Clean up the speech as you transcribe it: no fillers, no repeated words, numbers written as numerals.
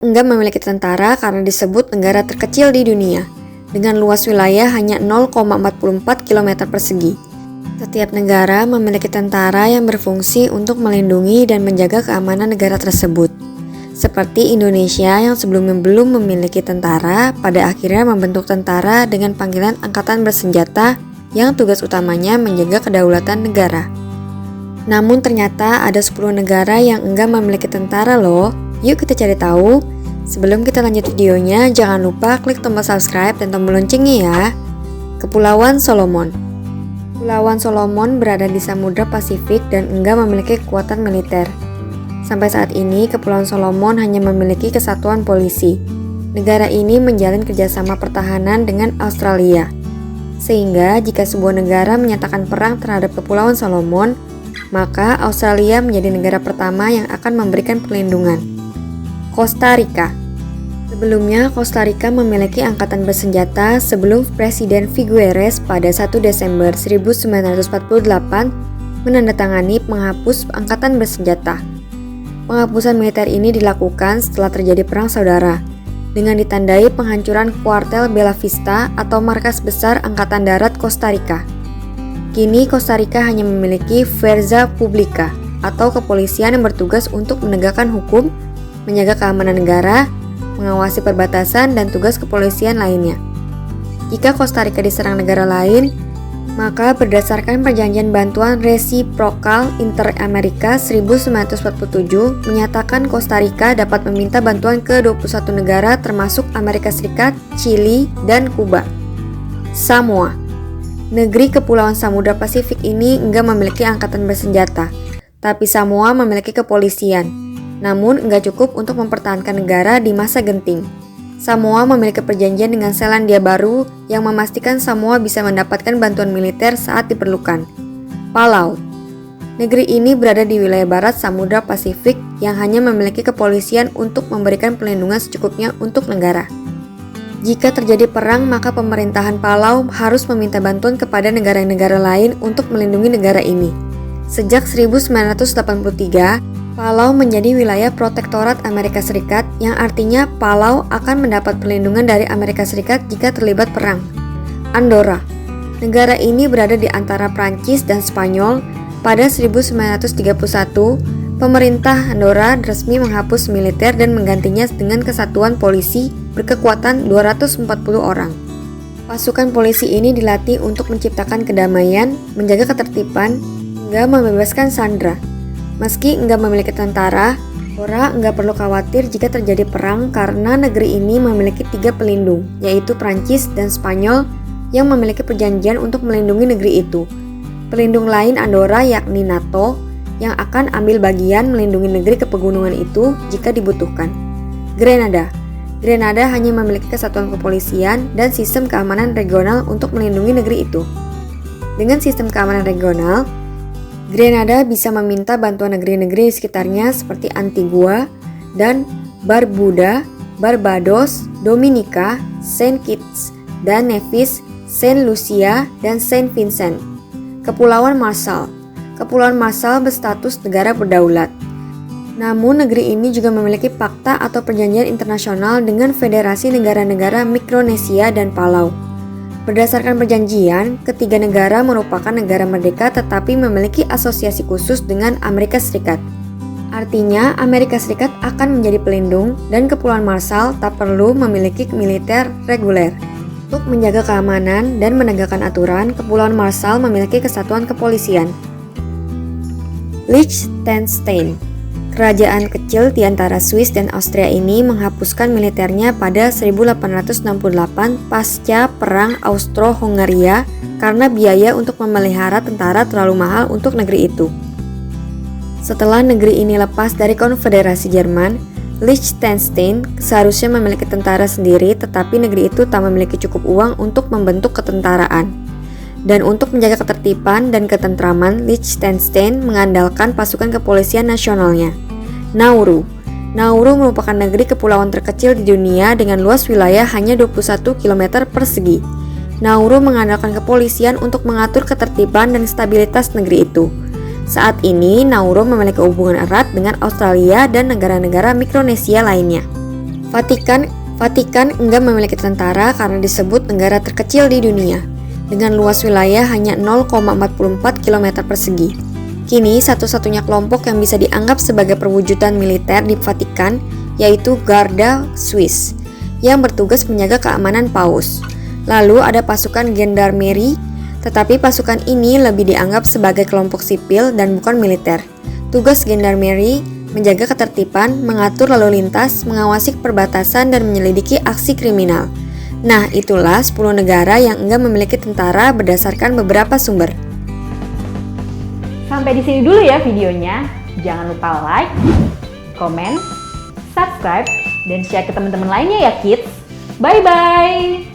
Nggak memiliki tentara karena disebut negara terkecil di dunia, dengan luas wilayah hanya 0,44 km persegi. Setiap negara memiliki tentara yang berfungsi untuk melindungi dan menjaga keamanan negara tersebut. Seperti Indonesia yang sebelumnya belum memiliki tentara, pada akhirnya membentuk tentara dengan panggilan Angkatan Bersenjata yang tugas utamanya menjaga kedaulatan negara. Namun ternyata ada 10 negara yang enggak memiliki tentara loh. Yuk kita cari tahu. Sebelum kita lanjut videonya, jangan lupa klik tombol subscribe dan tombol loncengnya ya. Kepulauan Solomon. Kepulauan Solomon berada di Samudra Pasifik dan enggak memiliki kekuatan militer. Sampai saat ini, Kepulauan Solomon hanya memiliki kesatuan polisi. Negara ini menjalin kerjasama pertahanan dengan Australia. Sehingga jika sebuah negara menyatakan perang terhadap Kepulauan Solomon, maka Australia menjadi negara pertama yang akan memberikan perlindungan. Costa Rica. Sebelumnya, Costa Rica memiliki angkatan bersenjata sebelum Presiden Figueres pada 1 Desember 1948 menandatangani penghapus angkatan bersenjata. Penghapusan militer ini dilakukan setelah terjadi perang saudara, dengan ditandai penghancuran kuartel Bella Vista atau markas besar Angkatan Darat Costa Rica. Kini Costa Rica hanya memiliki Fuerza Pública atau kepolisian yang bertugas untuk menegakkan hukum, menjaga keamanan negara, mengawasi perbatasan, dan tugas kepolisian lainnya. Jika Costa Rica diserang negara lain, maka berdasarkan perjanjian bantuan resiprokal Inter-Amerika 1947 menyatakan Costa Rica dapat meminta bantuan ke 21 negara termasuk Amerika Serikat, Chili, dan Kuba. Samoa. Negeri Kepulauan Samudra Pasifik ini enggak memiliki angkatan bersenjata, tapi Samoa memiliki kepolisian. Namun enggak cukup untuk mempertahankan negara di masa genting. Samoa memiliki perjanjian dengan Selandia Baru yang memastikan Samoa bisa mendapatkan bantuan militer saat diperlukan. Palau. Negeri ini berada di wilayah barat Samudra Pasifik yang hanya memiliki kepolisian untuk memberikan perlindungan secukupnya untuk negara. Jika terjadi perang, maka pemerintahan Palau harus meminta bantuan kepada negara-negara lain untuk melindungi negara ini. Sejak 1983, Palau menjadi wilayah protektorat Amerika Serikat yang artinya Palau akan mendapat perlindungan dari Amerika Serikat jika terlibat perang. Andorra. Negara ini berada di antara Prancis dan Spanyol. Pada 1931, pemerintah Andorra resmi menghapus militer dan menggantinya dengan kesatuan polisi berkekuatan 240 orang. Pasukan polisi ini dilatih untuk menciptakan kedamaian, menjaga ketertiban, hingga membebaskan sandera. Meski enggak memiliki tentara, Andorra enggak perlu khawatir jika terjadi perang karena negeri ini memiliki 3 pelindung, yaitu Prancis dan Spanyol yang memiliki perjanjian untuk melindungi negeri itu. Pelindung lain Andorra yakni NATO yang akan ambil bagian melindungi negeri kepegunungan itu jika dibutuhkan. Grenada. Grenada hanya memiliki kesatuan kepolisian dan sistem keamanan regional untuk melindungi negeri itu. Dengan sistem keamanan regional, Grenada bisa meminta bantuan negeri-negeri di sekitarnya seperti Antigua dan Barbuda, Barbados, Dominika, Saint Kitts dan Nevis, Saint Lucia, dan Saint Vincent. Kepulauan Marshall. Kepulauan Marshall berstatus negara berdaulat. Namun negeri ini juga memiliki fakta atau perjanjian internasional dengan Federasi Negara-Negara Mikronesia dan Palau. Berdasarkan perjanjian, ketiga negara merupakan negara merdeka tetapi memiliki asosiasi khusus dengan Amerika Serikat. Artinya, Amerika Serikat akan menjadi pelindung dan Kepulauan Marshall tak perlu memiliki militer reguler. Untuk menjaga keamanan dan menegakkan aturan, Kepulauan Marshall memiliki kesatuan kepolisian. Liechtenstein. Kerajaan kecil di antara Swiss dan Austria ini menghapuskan militernya pada 1868 pasca Perang Austro-Hungaria karena biaya untuk memelihara tentara terlalu mahal untuk negeri itu. Setelah negeri ini lepas dari Konfederasi Jerman, Liechtenstein seharusnya memiliki tentara sendiri, tetapi negeri itu tak memiliki cukup uang untuk membentuk ketentaraan. Dan untuk menjaga ketertiban dan ketentraman, Liechtenstein mengandalkan pasukan kepolisian nasionalnya. Nauru. Nauru merupakan negeri kepulauan terkecil di dunia dengan luas wilayah hanya 21 km persegi. Nauru mengandalkan kepolisian untuk mengatur ketertiban dan stabilitas negeri itu. Saat ini, Nauru memiliki hubungan erat dengan Australia dan negara-negara Mikronesia lainnya. Vatikan enggak memiliki tentara karena disebut negara terkecil di dunia, dengan luas wilayah hanya 0,44 km persegi. Kini, satu-satunya kelompok yang bisa dianggap sebagai perwujudan militer di Vatikan yaitu Garda Swiss, yang bertugas menjaga keamanan Paus. Lalu ada pasukan Gendarmerie, tetapi pasukan ini lebih dianggap sebagai kelompok sipil dan bukan militer. Tugas Gendarmerie menjaga ketertiban, mengatur lalu lintas, mengawasi perbatasan, dan menyelidiki aksi kriminal. Nah, itulah 10 negara yang enggak memiliki tentara berdasarkan beberapa sumber. Sampai di sini dulu ya videonya. Jangan lupa like, komen, subscribe, dan share ke teman-teman lainnya ya kids. Bye-bye!